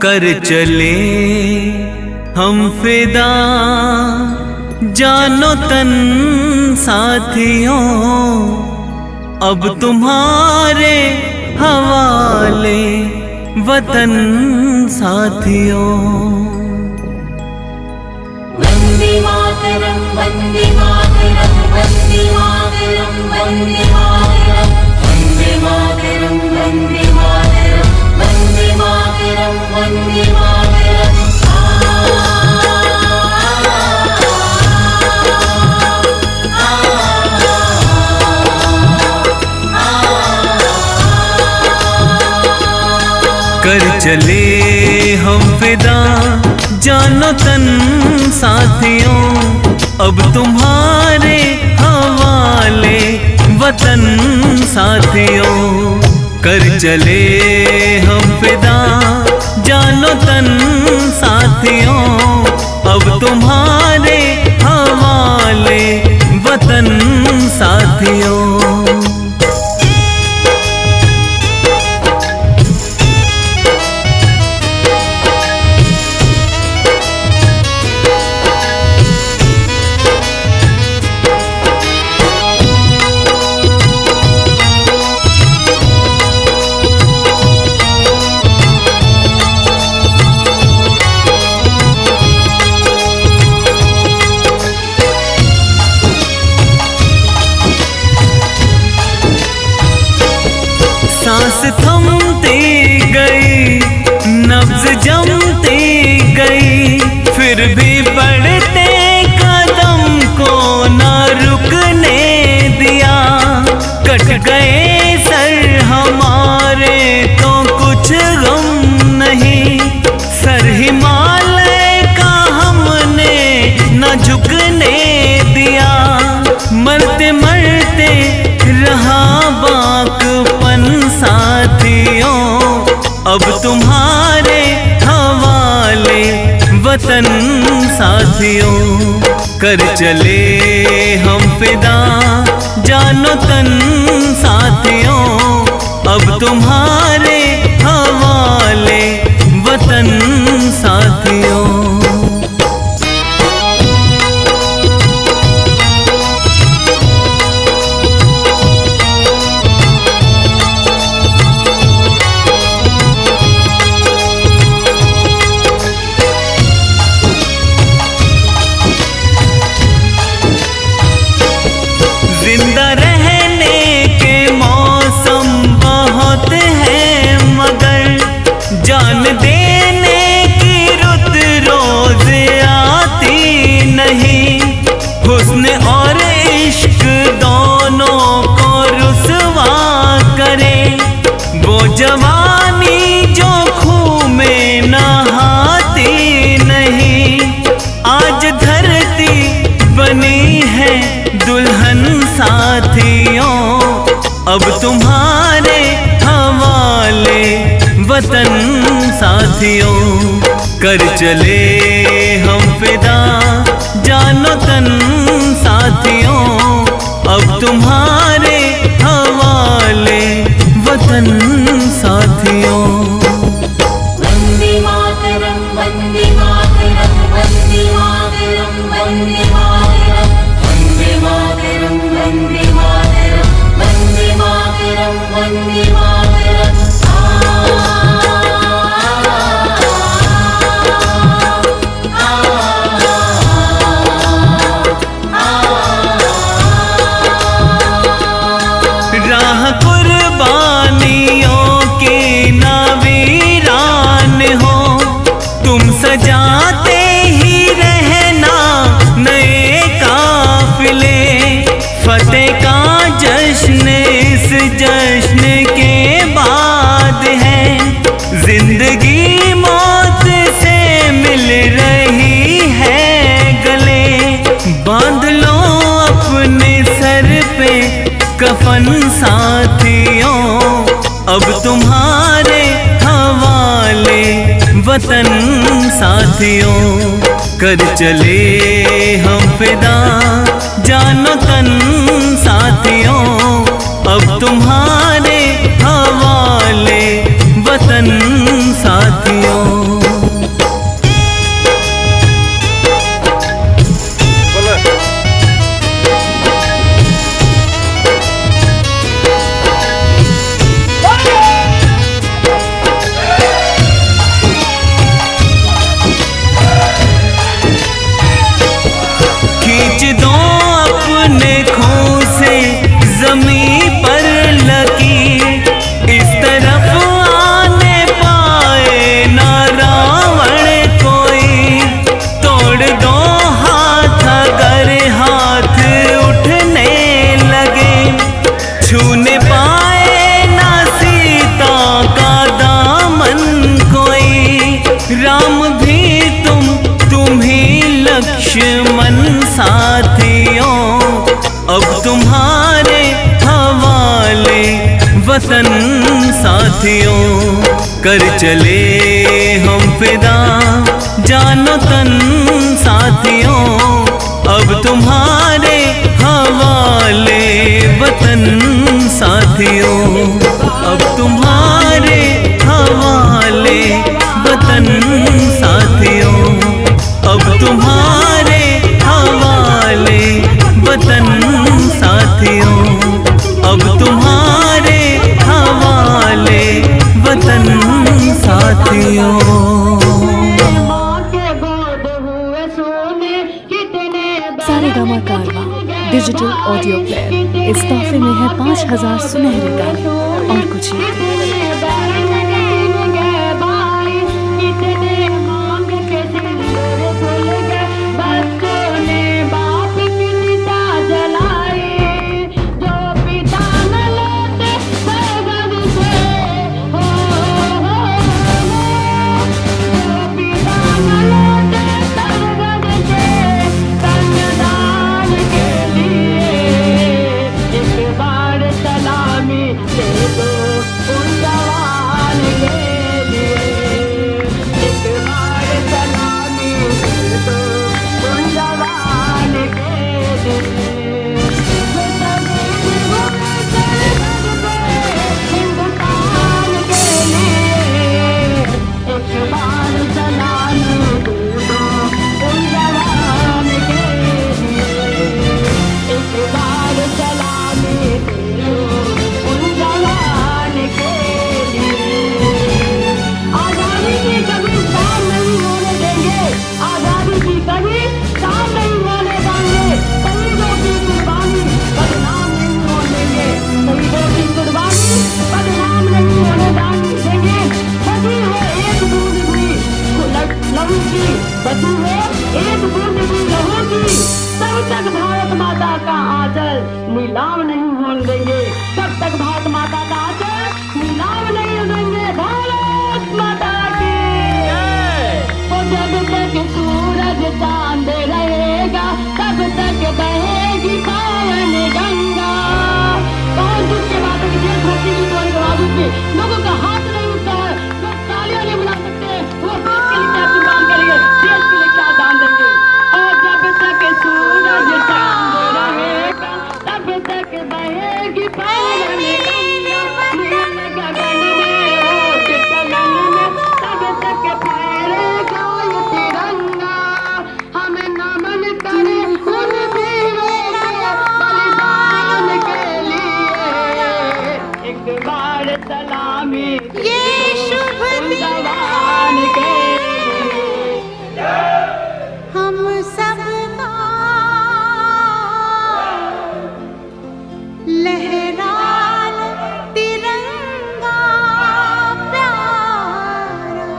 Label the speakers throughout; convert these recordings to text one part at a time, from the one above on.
Speaker 1: कर चले हम फिदा जानो तन साथियों, अब तुम्हारे हवाले वतन साथियों।
Speaker 2: वंदे मातरम वंदे मातरम वंदे मातरम वंदे मातरम वंदे मातरम वंदे मातरम वंदे मातरम वंदे मातरम।
Speaker 1: कर चले हम फिदा जानो तन साथियों, अब तुम्हारे हवाले वतन साथियों। कर चले हम फिदा जानो तन साथियों, अब तुम्हारे हवाले वतन साथियों। सांस थमती गई, नब्ज जमती गई, फिर भी बढ़ते कदम को न रुकने दिया। कट गए सर हमारे तो कुछ गम नहीं, सर हिमालय का हमने न झुकने दिया। मरते मरते रहा बाकपन साथियों, अब तुम्हारे हवाले वतन साथियों। कर चले हम फिदा जानो तन साथियों, अब तुम्हारे हवाले वतन साथियों। जिंदा रहने के मौसम बहुत हैं, मगर जान देने की रुत रोज आती नहीं। हुस्न और इश्क दोनों को रुसवा करे, वो जवानी जो खूह में नहाती नहीं। आज धरती बनी है दुल्हन साथियों, अब तुम्हारे हवाले वतन साथियों। कर चले हम फिदा जानो तन साथियों, अब तुम्हारे हवाले वतन साथियों।
Speaker 2: वंदे मातरम वंदे मातरम वंदे मातरम वंदे मातरम वंदे मातरम वंदे मातरम वंदे मातरम वंदे मातरम।
Speaker 1: राह कुर्बानियों के नावीरान हो, तुम सजाते ही रहना नए काफिले। फतेह का जश्न इस जश्न के बाद है, जिंदगी मौत से मिल रही है गले। बांध लो अपने सर पे कफन साथियों, अब तुम्हारे हवाले वतन साथियों। कर चले हम फिदा जानो तन साथियों, अब तुम्हारे हवाले वतन साथियों। साथियों कर चले हम फिदा जानो तन साथियों, अब तुम्हारे हवाले वतन साथियों, अब तुम्हारे हवाले वतन साथियों, अब तुम्हारे हवाले वतन साथियों, अब तुम्हारे हवाले वतन साथियों।
Speaker 3: सारेगामा कारवा डिजिटल ऑडियो प्लेयर इस तोहफे में है 5000 सुनहरे गाने और कुछ नहीं।
Speaker 4: नीलाम नहीं होने देंगे, तब तक भारत माता का आंचल नीलाम नहीं होंगे। भारत माता की वो जब तक सूरज चांद रहेगा तब तक बहेगी पावन गंगा। बहुत दुख के बात है देशभक्ति की बोल बाबू के लोगों का हाथ नहीं उठता है, लोग तालियां नहीं बना सकते, वो देश के लिए क्या कुर्बान करेंगे, देश के लिए क्या दान देंगे। और जब तक सूरज चांद रहेगा तब तक बहेगी पावन गंगा। नील गगन में ओट तलन में तब तक फहरेगा ये तिरंगा। हमें नमन करे उन वीरों के बलिदान के लिए, एक बार सलामी ये शुभ जवान के लिए।
Speaker 5: हम सबका लहराल तिरंगा प्यारा,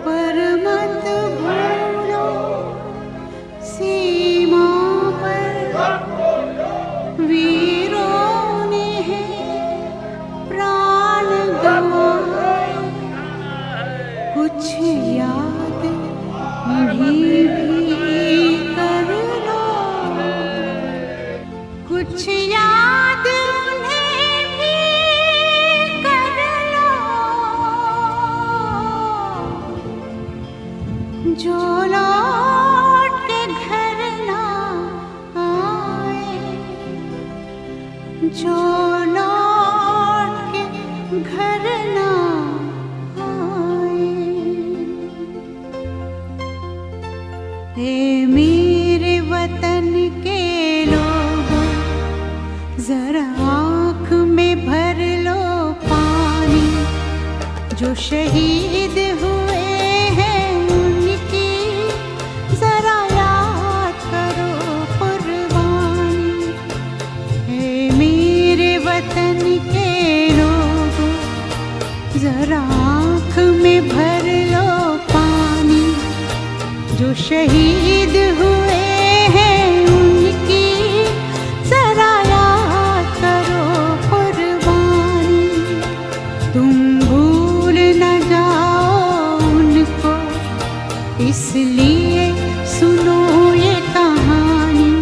Speaker 5: पर मत भूलो सीमा पर वीरों ने है प्राण गंवाए। कुछ याद भी कर लो, कुछ याद उन्हें भी कर लो, जो लौट के घर ना आए, जो लौट के घर ना आए। ए मेरे वतन के लोगों, जरा आँख में भर लो पानी। जो शहीद हुए हैं उनकी जरा याद करो कुर्बानी। ए मेरे वतन के लोगों, जरा आँख में भर लो पानी। जो शहीद हुए हैं उनकी जरा याद करो कुर्बानी। तुम भूल न जाओ उनको, इसलिए सुनो ये कहानी।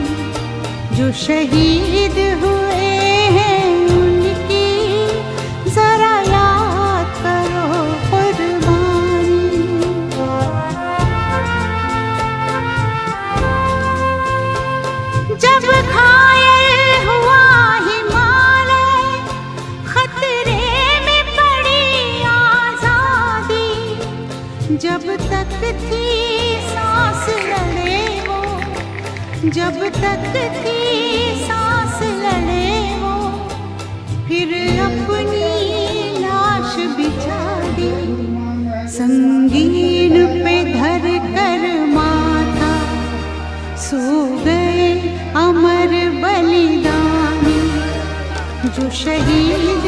Speaker 5: जो शहीद हुए हैं उनकी जरा जब तक थी सांस लड़े वो, जब तक थी सांस लड़े वो, फिर अपनी लाश बिछा दी संगीन पे धर कर माथा। सो गए अमर बलिदानी जो शहीद